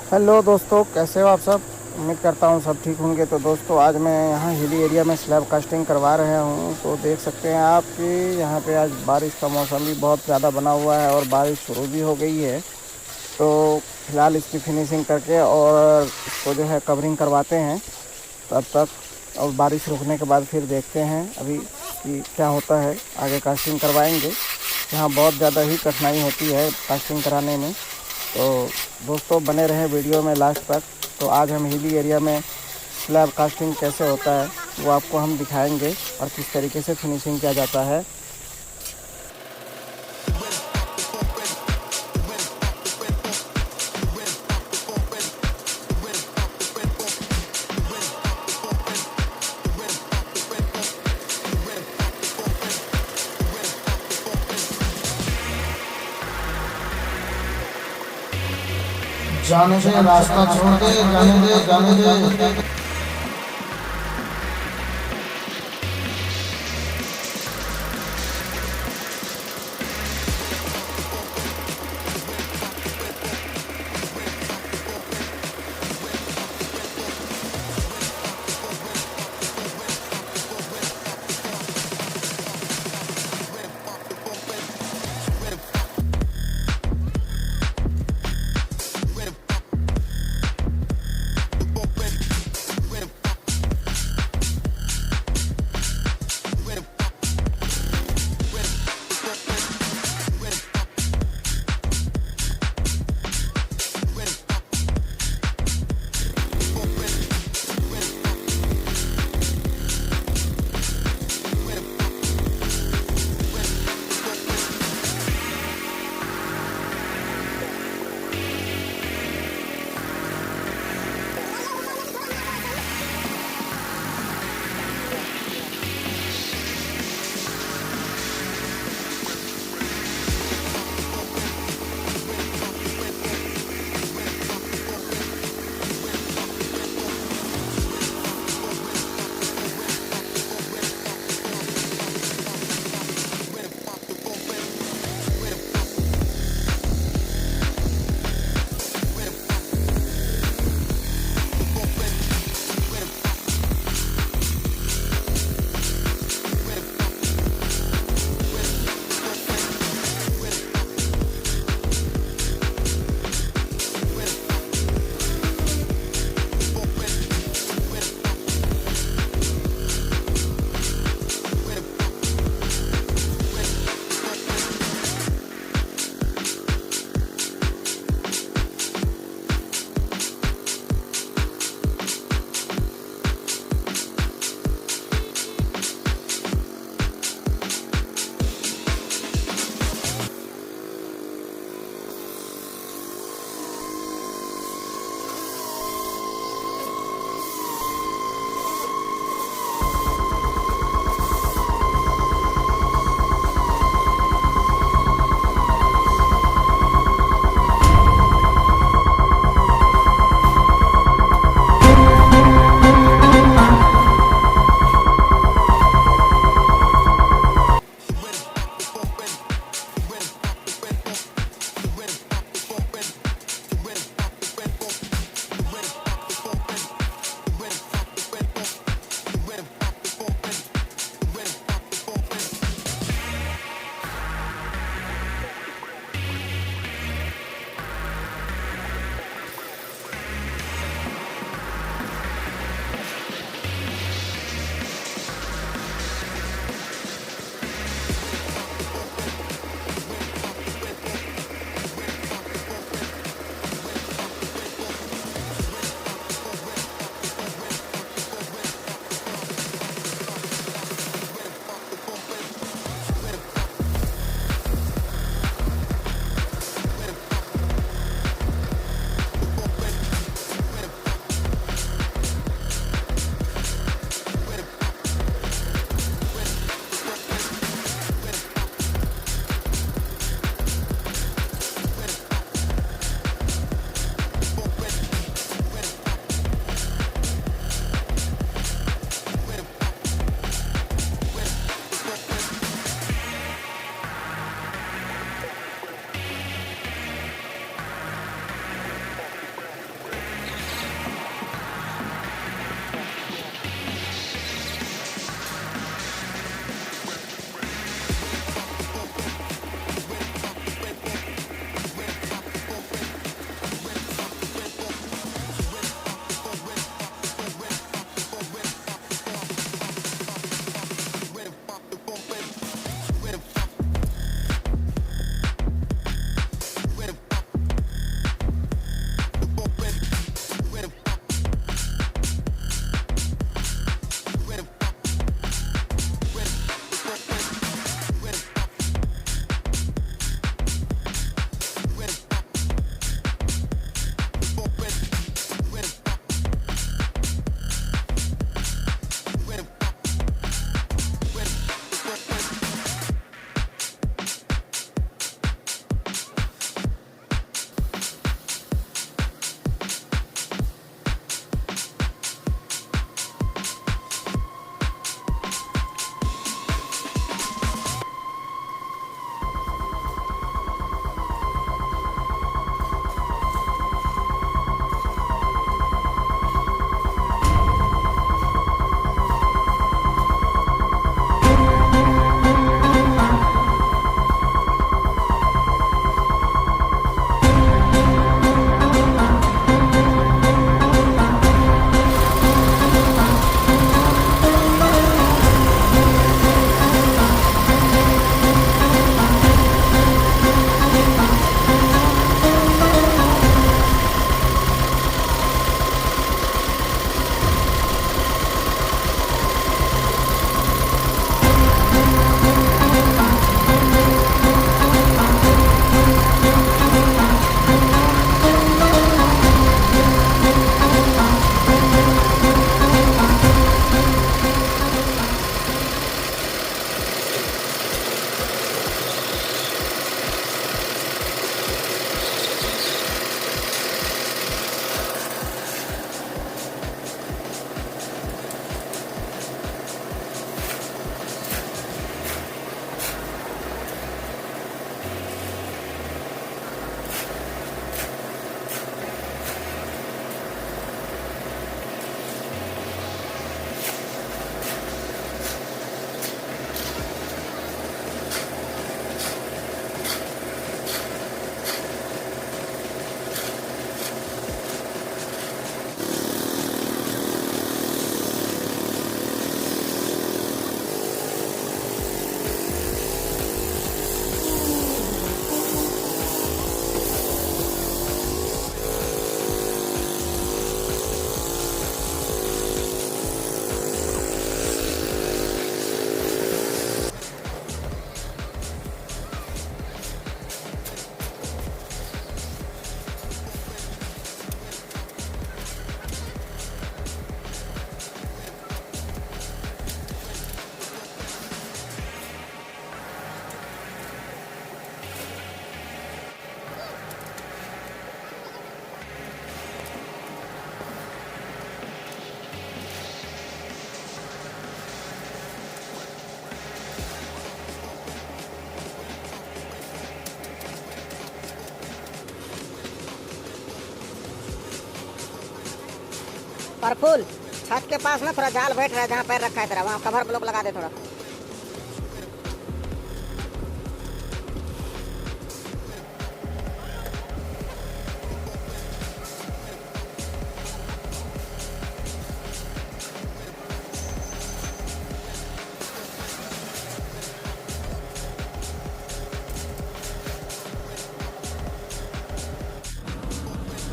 Hello दोस्तों, कैसे हो आप सब। उम्मीद करता हूँ सब ठीक होंगे। तो दोस्तों, आज मैं यहाँ हिली एरिया में स्लैब कास्टिंग करवा रहा हूँ। तो देख सकते हैं आप कि यहाँ पे आज बारिश का मौसम भी बहुत ज़्यादा बना हुआ है और बारिश शुरू भी हो गई है। तो फिलहाल इसकी फिनिशिंग करके और इसको जो है कवरिंग करवाते हैं तब तक। और बारिश रुकने के बाद फिर देखते हैं अभी कि क्या होता है। आगे कास्टिंग करवाएंगे। यहाँ बहुत ज़्यादा ही कठिनाई होती है कास्टिंग कराने में। तो दोस्तों, बने रहें वीडियो में लास्ट तक। तो आज हम हिली एरिया में स्लैब कास्टिंग कैसे होता है वो आपको हम दिखाएंगे और किस तरीके से फिनिशिंग किया जाता है। जाने दे, रास्ता छोड़ दे, जाने दे, जाने दे। और फुल छत के पास ना थोड़ा जाल बैठ रहा है, जहाँ पैर रखा है तेरा वहाँ कवर ब्लॉक लगा दे थोड़ा।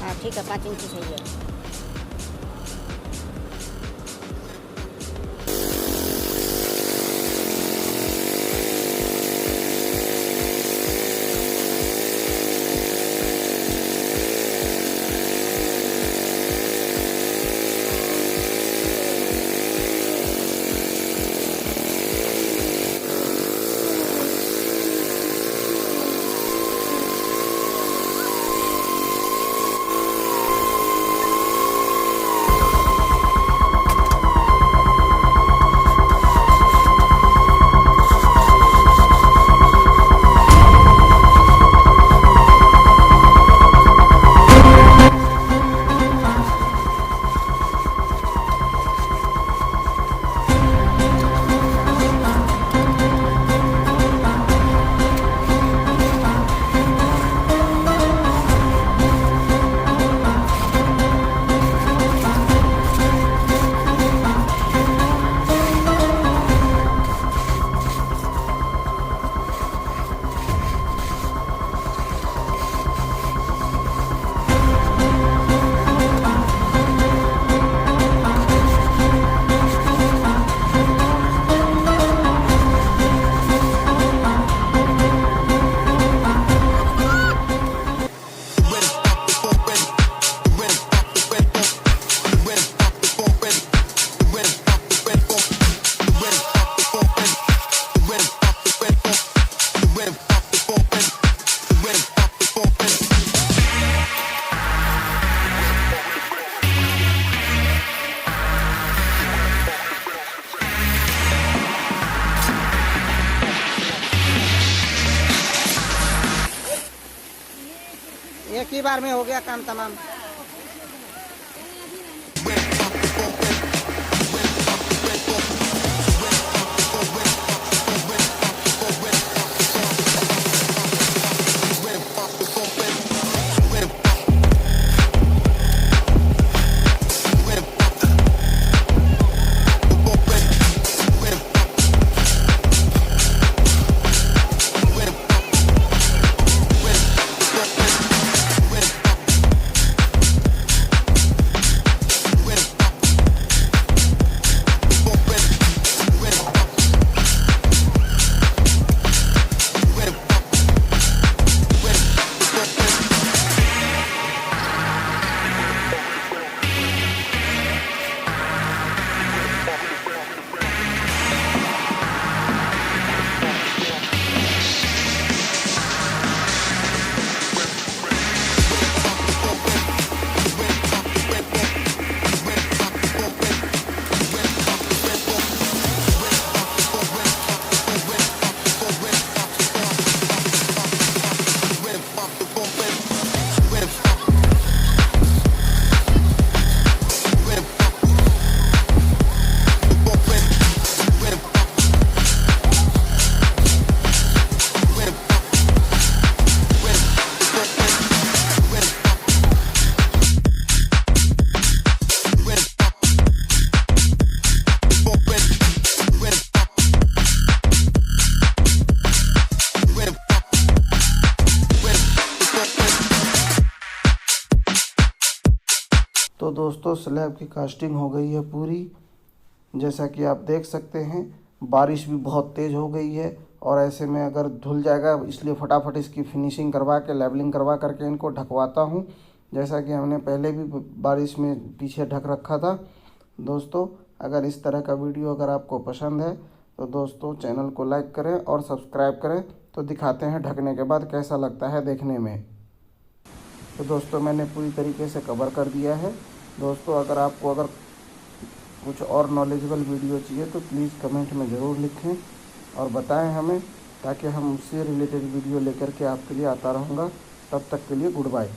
हाँ ठीक है, 5 इंची सही है। एक ही बार में हो गया काम तमाम। तो दोस्तों स्लैब की कास्टिंग हो गई है पूरी, जैसा कि आप देख सकते हैं। बारिश भी बहुत तेज़ हो गई है और ऐसे में अगर धुल जाएगा, इसलिए फटाफट इसकी फिनिशिंग करवा के लेवलिंग करवा करके इनको ढकवाता हूँ, जैसा कि हमने पहले भी बारिश में पीछे ढक रखा था। दोस्तों अगर इस तरह का वीडियो अगर आपको पसंद है तो दोस्तों चैनल को लाइक करें और सब्सक्राइब करें। तो दिखाते हैं ढकने के बाद कैसा लगता है देखने में। तो दोस्तों मैंने पूरी तरीके से कवर कर दिया है। दोस्तों अगर कुछ और नॉलेजेबल वीडियो चाहिए तो प्लीज़ कमेंट में ज़रूर लिखें और बताएं हमें, ताकि हम उससे रिलेटेड वीडियो लेकर के आपके लिए आता रहूँगा। तब तक के लिए गुड बाय।